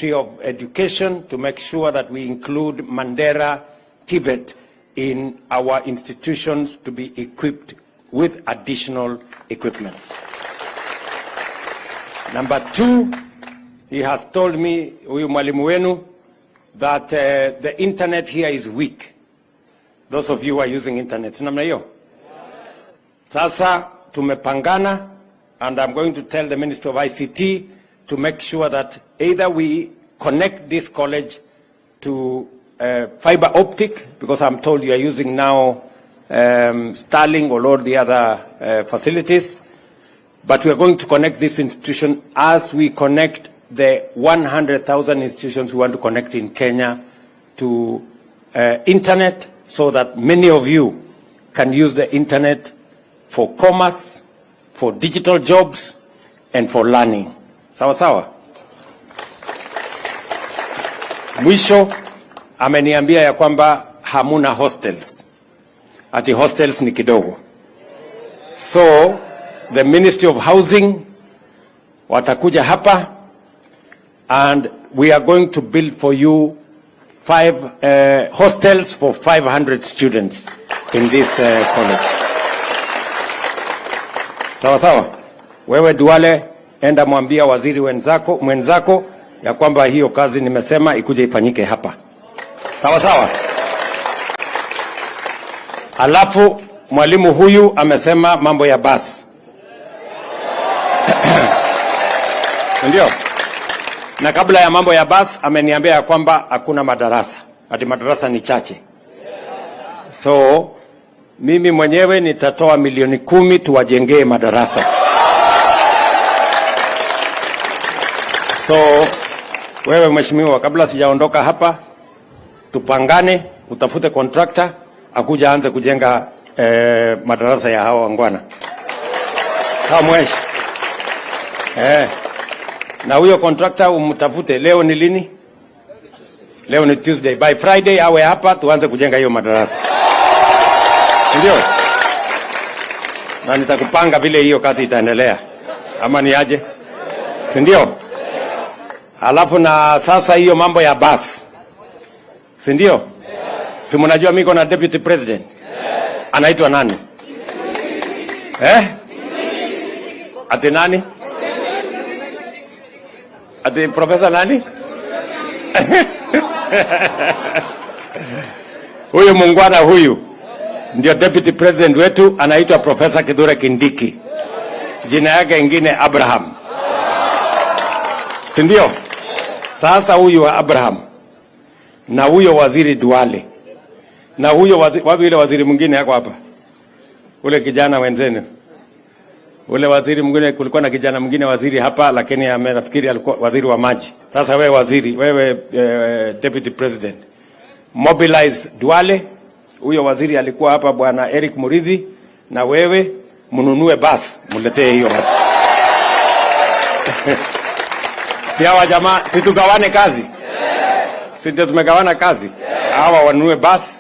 of Education to make sure that we include Mandera, Tibet in our institutions to be equipped with additional equipment. Number two, he has told me, huyu mwalimu wenu, that the internet here is weak. Those of you who are using internet, namna hiyo. Sasa tumepangana, and I'm going to tell the Minister of ICT to make sure that either we connect this college to fiber optic, because I'm told you are using now Starlink or all the other facilities, but we are going to connect this institution as we connect the 100,000 institutions we want to connect in Kenya to internet, so that many of you can use the internet for commerce, for digital jobs, and for learning. Sawa sawa. Mwisho ameniambia ya kwamba hamuna hostels. Ati hostels ni kidogo. So the Ministry of Housing watakuja hapa, and we are going to build for you 5 hostels for 500 students in this college. Sawa sawa. Wewe Duale, enda mwambia waziri mwenzako ya kwamba hiyo kazi nimesema ikuje ifanyike hapa. Sawa sawa. Alafu mwalimu huyu amesema mambo ya basi. Ndio. Na kabla ya mambo ya basi ameniambia ya kwamba hakuna madarasa. Ati madarasa ni chache. So mimi mwenyewe nitatoa milioni 10 tuwajengee madarasa. So wewe mheshimiwa, kabla sijaondoka hapa, tupangane, utafute contractor akuja aanze kujenga madarasa ya hawa wangwana. Sawa mweshi. Na huyo contractor umtafute. Leo ni lini? Leo ni Tuesday. By Friday awe hapa tuanze kujenga hiyo madarasa. Ndio. Na nitakupanga vile hiyo kazi itaendelea. Ama ni aje? Si ndio? Alafu na sasa hiyo mambo ya bus. Si ndio? Si mnajua miko na deputy president? Anaitwa nani? Ati nani? Ati profesa nani? Huyu mungwana huyu ndio deputy president wetu, anaitwa Profesa Kithure Kindiki. Jina yake ingine Abraham. Si ndio? Sasa huyu wa Abraham na huyo waziri Duale na huyo waziri waziri mwingine yako hapa, ule kijana wenzenu, ule waziri mwingine, kulikuwa na kijana mwingine waziri hapa, lakini nafikiri alikuwa waziri wa maji. Sasa wewe waziri, wewe deputy president, mobilize Duale, huyo waziri alikuwa hapa bwana Eric Muridhi, na wewe mnunue basi mletee hiyo hapa. Si hawa jamaa, si tugawane kazi? Si ndio tumegawana kazi? Hawa wanunue basi,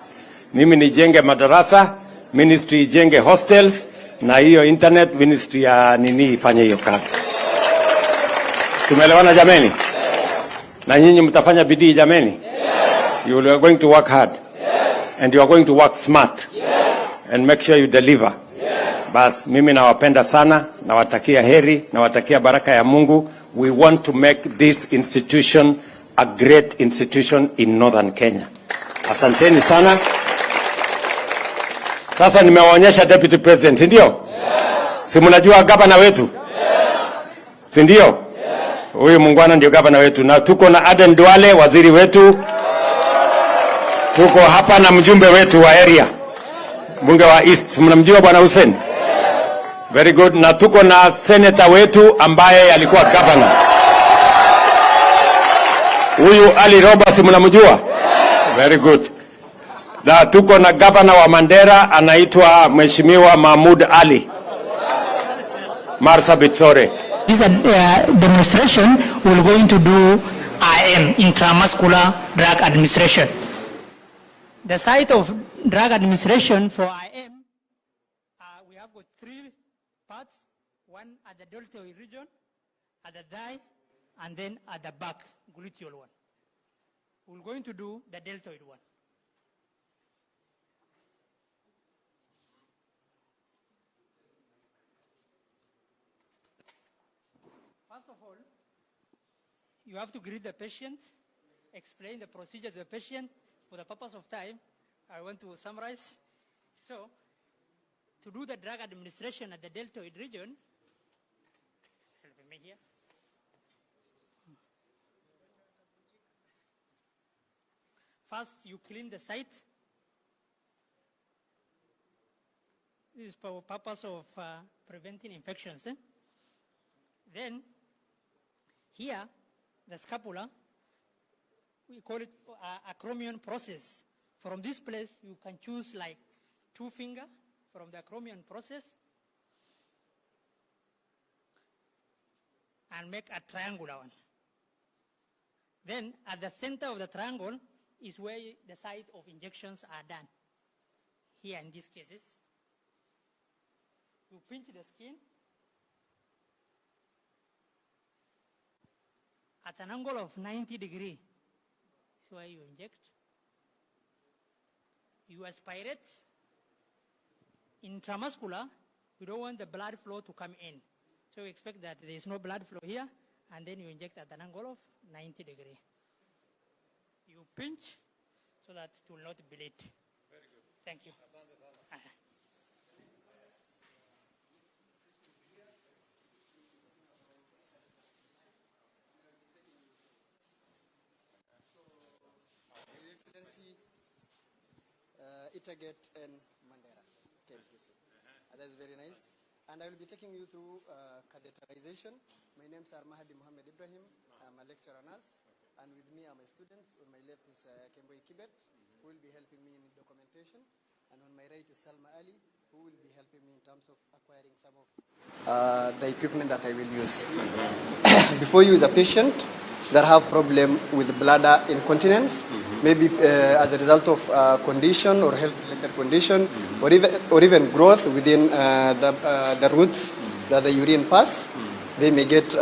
mimi nijenge madarasa, ministry ijenge hostels, na hiyo internet ministry ya nini ifanye hiyo kazi. Tumeelewana jameni? Na nyinyi mtafanya bidii jameni? You are going to work hard. And you are going to work smart. And make sure you deliver. Bas, mimi nawapenda sana, nawatakia heri, nawatakia baraka ya Mungu. We want to make this institution a great institution in Northern Kenya. Asanteni sana. Sasa nimewaonyesha deputy president, si ndio? Si mnajua gavana wetu? Si ndio? Huyu mungwana ndio gavana wetu, na tuko na Aden Duale waziri wetu. Tuko hapa na mjumbe wetu wa area, mbunge wa East, mnamjua bwana Hussein? Very good. Na tuko na senator wetu ambaye alikuwa governor. Huyu Ali Roberts mnamjua? Very good. Na tuko na governor wa Mandera anaitwa Mheshimiwa Mahmoud Ali Marsabit, sorry. This demonstration we're going to do IM, Intramuscular Drug Administration. The site of drug administration for IM, we have got 3 parts, one at the deltoid region, at the thigh, and then at the back, gluteal one. We're going to do the deltoid one. First of all, you have to greet the patient, explain the procedure to the patient. For the purpose of time, I want to summarize. So, to do the drug administration at the deltoid region, help me here. First, you clean the site. This is for purpose of preventing infections. Then, here, the scapula, we call it a acromion process. From this place, you can choose like 2 fingers from the acromion process and make a triangular one. Then, at the center of the triangle is where the site of injections are done. Here in these cases, you pinch the skin at an angle of 90 degrees. So you inject, you aspirate. Intramuscular, you don't want the blood flow to come in. So you expect that there is no blood flow here, and then you inject at an angle of 90 degrees. You pinch so that it will not bleed. Very good. Thank you. Itaget and Mandera, Kmtc. That's very nice. And I will be taking you through catheterization. My name is Mahdi Muhammad Ibrahim. I'm a lecturer nurse. And with me are my students. On my left is Kemboy Kibet, who will be helping me in documentation. And on my right is Salma Ali, who will be helping me in terms of acquiring some of the equipment that I will use. Before you use a patient that have problem with bladder incontinence, maybe as a result of condition or health-related condition, or even growth within the roots that the urine pass, they may get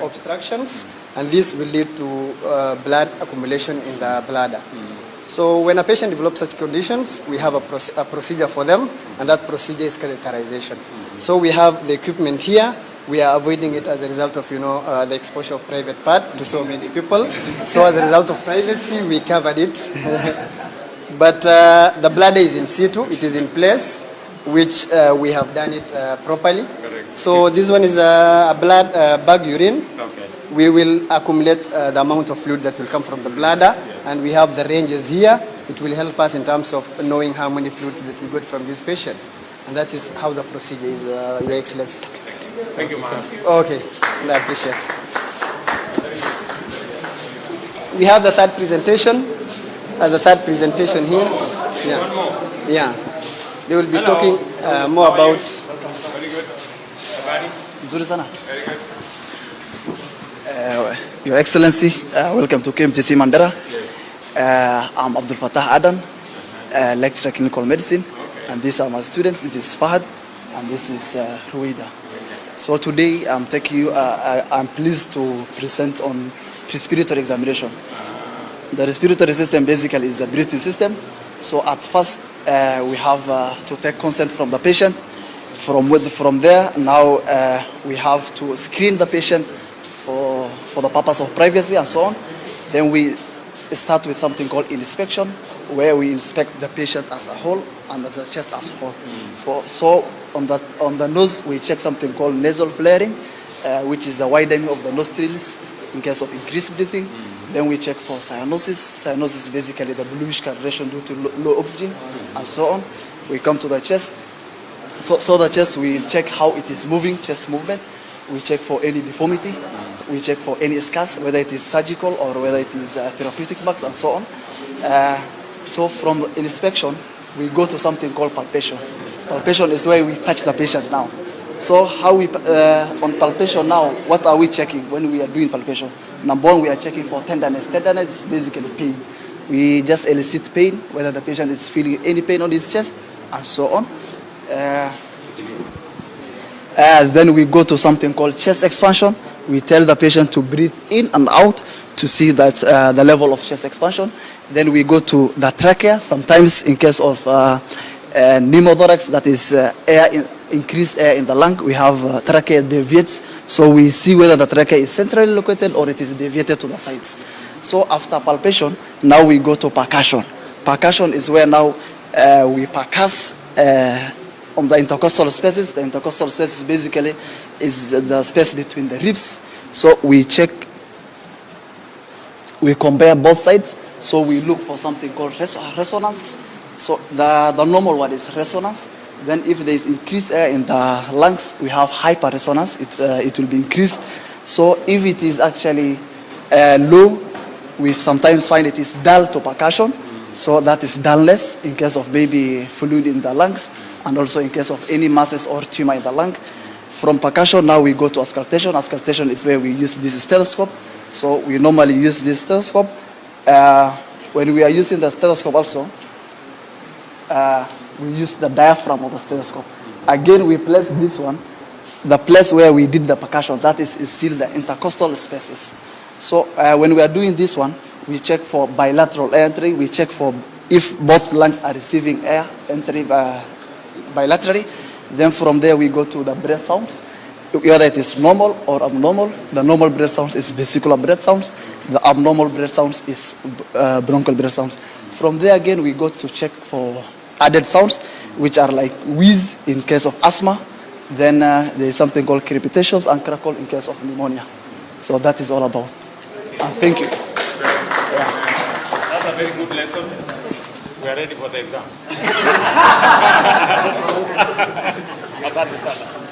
obstructions, and this will lead to blood accumulation in the bladder. So when a patient develops such conditions, we have a procedure for them, and that procedure is catheterization. So we have the equipment here. We are avoiding it as a result of, the exposure of private part to so many people. So as a result of privacy, we covered it. But the bladder is in situ. It is in place, which we have done it properly. Correct. So this one is a blood bag urine. Okay. We will accumulate the amount of fluid that will come from the bladder, and we have the ranges here. It will help us in terms of knowing how many fluids that we got from this patient. And that is how the procedure is, Your Excellency. Thank you, ma'am. Okay, I appreciate. We have the third presentation. The third presentation here. Yeah. One more. Yeah. They will be Hello. talking more How are about. you? Very good. Everybody? Nzuri sana. Very good. Your Excellency, welcome to Kmtc Mandera. I'm Abdul Fattah Adan, lecturer clinical medicine, and these are my students. This is Fahad, and this is Ruida. So today I'm pleased to present on respiratory examination. The respiratory system basically is a breathing system. So at first we have to take consent from the patient. From there, now we have to screen the patient for the purpose of privacy and so on. Then we start with something called inspection, where we inspect the patient as a whole and the chest as a whole. So on the nose, we check something called nasal flaring, which is the widening of the nostrils in case of increased breathing. Then we check for cyanosis. Cyanosis is basically the bluish coloration due to low oxygen and so on. We come to the chest. So the chest, we check how it is moving, chest movement. We check for any deformity. We check for any scars, whether it is surgical or whether it is therapeutic marks and so on. So from inspection, we go to something called palpation. Palpation is where we touch the patient now. So how we, on palpation now, what are we checking when we are doing palpation? Number one, we are checking for tenderness. Tenderness is basically pain. We just elicit pain, whether the patient is feeling any pain on his chest and so on. Then we go to something called chest expansion, we tell the patient to breathe in and out to see that the level of chest expansion. Then we go to the trachea. Sometimes in case of pneumothorax, that is increased air in the lung, we have trachea deviates. So we see whether the trachea is centrally located or it is deviated to the sides. So after palpation, now we go to percussion. Percussion is where now we percuss on the intercostal spaces. The intercostal spaces basically is the space between the ribs. So we check, we compare both sides. So we look for something called resonance. So the normal one is resonance. Then if there is increased air in the lungs, we have hyperresonance. It will be increased. So if it is actually low, we sometimes find it is dull to percussion. So that is dullness in case of maybe fluid in the lungs, and also in case of any masses or tumor in the lung. From percussion, now we go to auscultation. Auscultation is where we use this stethoscope. So we normally use this stethoscope. When we are using the stethoscope also, we use the diaphragm of the stethoscope. Again, we place this one, the place where we did the percussion, that is still the intercostal spaces. So when we are doing this one, we check for bilateral air entry. We check for if both lungs are receiving air entry bilaterally. Then from there we go to the breath sounds, whether it is normal or abnormal. The normal breath sounds is vesicular breath sounds. The abnormal breath sounds is bronchial breath sounds. From there again we go to check for added sounds, which are like wheeze in case of asthma. Then there is something called crepitations and crackle in case of pneumonia. So that is all about. Thank you. That's a very good lesson. We are ready for the exam. Asante sana.